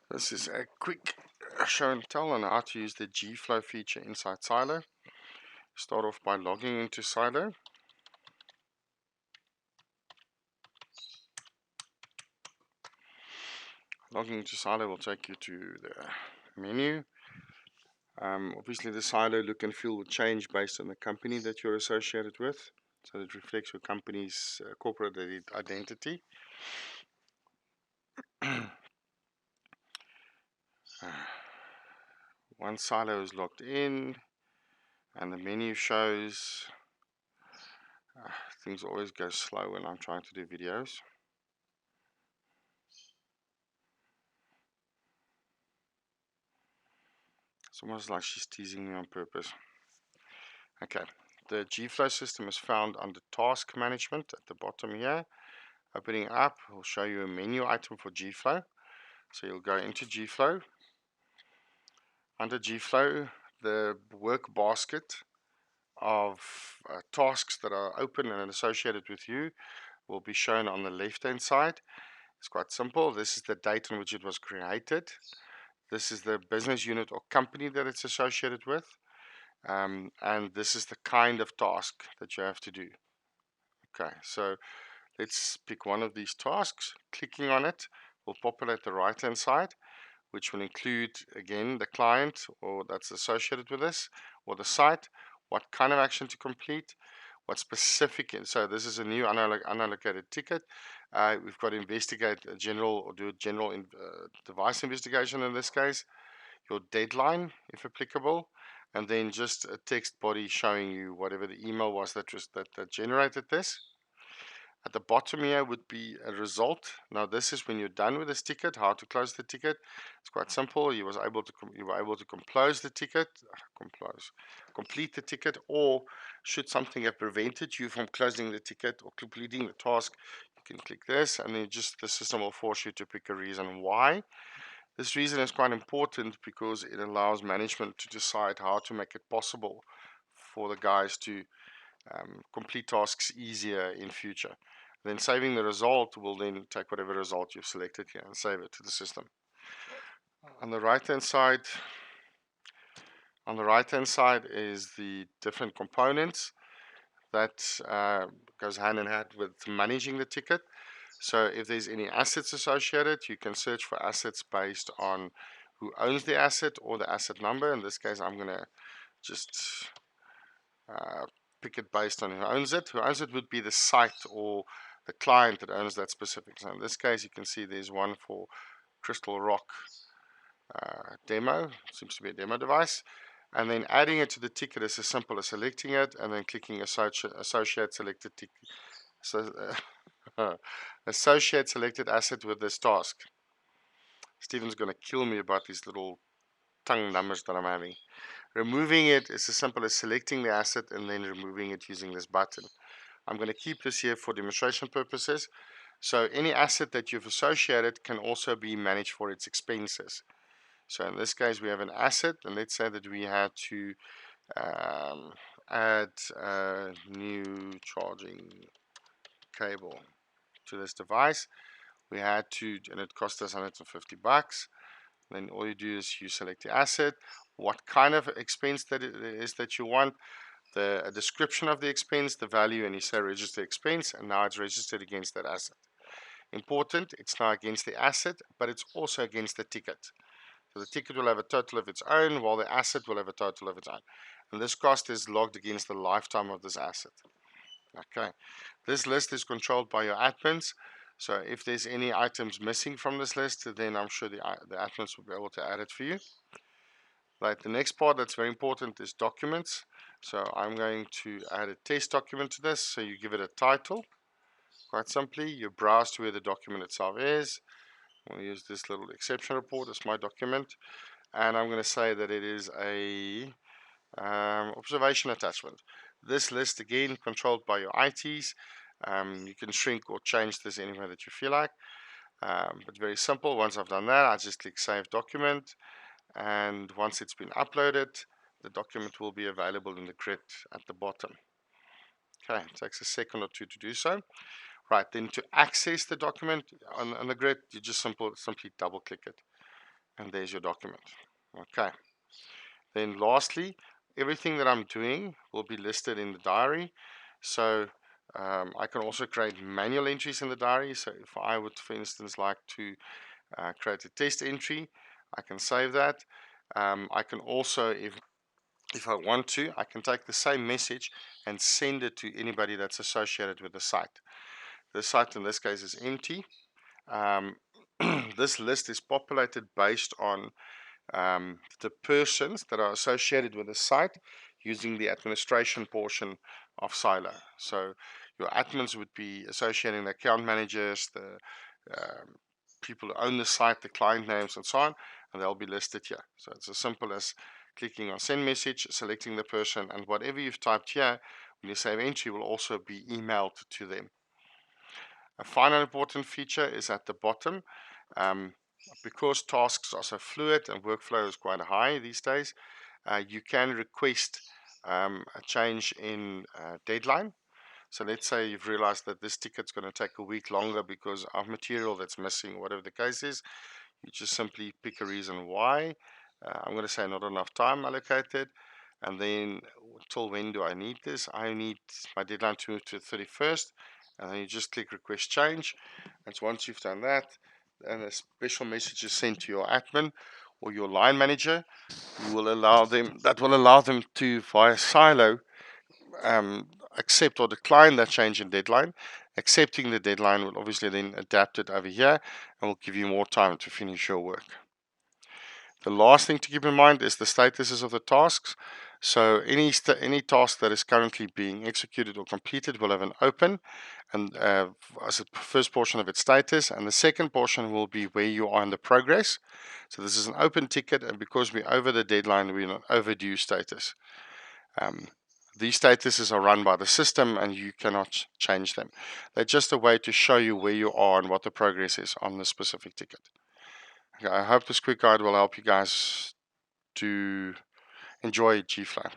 This is a quick show and tell on how to use the Gflow feature inside Silo. Start off by logging into Silo. Logging into Silo will take you to the menu. Obviously the Silo look and feel will change based on the company that you're associated with, so it reflects your company's corporate identity. Once Silo is logged in and the menu shows, things always go slow when I'm trying to do videos. It's almost like she's teasing me on purpose. Okay, the Gflow system is found under Task Management at the bottom here. Opening up will show you a menu item for Gflow. So you'll go into Gflow. Under Gflow, the work basket of tasks that are open and associated with you will be shown on the left hand side. It's quite simple. This is the date on which it was created. This is the business unit or company that it's associated with. And this is the kind of task that you have to do. Okay, so let's pick one of these tasks. Clicking on it will populate the right hand side, which will include again the client or that's associated with this, or the site, what kind of action to complete, what specific. So this is a new unallocated ticket. We've got to investigate a general or do a general device investigation in this case, your deadline if applicable, and then just a text body showing you whatever the email was that generated this. At the bottom here would be a result. Now this is when you're done with this ticket, how to close the ticket. It's quite simple. You were able to complete the ticket, or should something have prevented you from closing the ticket or completing the task, you can click this, and then just the system will force you to pick a reason why. This reason is quite important because it allows management to decide how to make it possible for the guys to complete tasks easier in future. Then saving the result will then take whatever result you've selected here and save it to the system. On the right hand side, is the different components that goes hand in hand with managing the ticket. So if there's any assets associated, you can search for assets based on who owns the asset or the asset number. In this case, I'm going to just pick it based on who owns it. Who owns it would be the site or the client that owns that specific. So in this case, you can see there's one for Crystal Rock demo. Seems to be a demo device. And then adding it to the ticket is as simple as selecting it and then clicking associate selected ticket. So associate selected asset with this task. Stephen's going to kill me about these little tongue numbers that I'm having. Removing it is as simple as selecting the asset and then removing it using this button. I'm going to keep this here for demonstration purposes. So any asset that you've associated can also be managed for its expenses. So in this case, we have an asset, and let's say that we had to add a new charging cable to this device. We had to, and it cost us $150. Then all you do is you select the asset, what kind of expense that it is that you want, a description of the expense, the value, and you say register expense, and now it's registered against that asset. Important, it's now against the asset, but it's also against the ticket. So the ticket will have a total of its own, while the asset will have a total of its own. And this cost is logged against the lifetime of this asset. Okay, this list is controlled by your admins. So if there's any items missing from this list, then I'm sure the admins will be able to add it for you. Right, the next part that's very important is documents. So I'm going to add a test document to this. So you give it a title. Quite simply, you browse to where the document itself is. I'll use this little exception report as my document. And I'm going to say that it is a observation attachment. This list, again, controlled by your ITs. You can shrink or change this any way that you feel like. But very simple. Once I've done that, I just click Save Document. And once it's been uploaded, the document will be available in the grid at the bottom. Okay, it takes a second or two to do so. Right, then to access the document on the grid, you just simply double click it. and there's your document. Okay. Then lastly, everything that I'm doing will be listed in the diary. So I can also create manual entries in the diary. So if I would, for instance, like to create a test entry, I can save that. I can also, if I want to, I can take the same message and send it to anybody that's associated with the site. The site in this case is empty. This list is populated based on the persons that are associated with the site using the administration portion of Silo. So your admins would be associating the account managers, the people who own the site, the client names, and so on, and they'll be listed here. So it's as simple as clicking on send message, selecting the person, and whatever you've typed here, when you save entry, will also be emailed to them. A final important feature is at the bottom. Because tasks are so fluid and workflow is quite high these days, you can request a change in deadline. So let's say you've realized that this ticket's going to take a week longer because of material that's missing, whatever the case is. You just simply pick a reason why. I'm going to say not enough time allocated. And then till when do I need this? I need my deadline to move to the 31st. And then you just click request change. And so once you've done that, and a special message is sent to your admin or your line manager, will allow them to via Silo accept or decline that change in deadline. Accepting the deadline will obviously then adapt it over here and will give you more time to finish your work. The last thing to keep in mind is the statuses of the tasks. So any task that is currently being executed or completed will have an open and as a first portion of its status, and the second portion will be where you are in the progress. So this is an open ticket, and because we're over the deadline, we're in an overdue status. These statuses are run by the system and you cannot change them. They're just a way to show you where you are and what the progress is on the specific ticket. Okay, I hope this quick guide will help you guys to enjoy GFlow.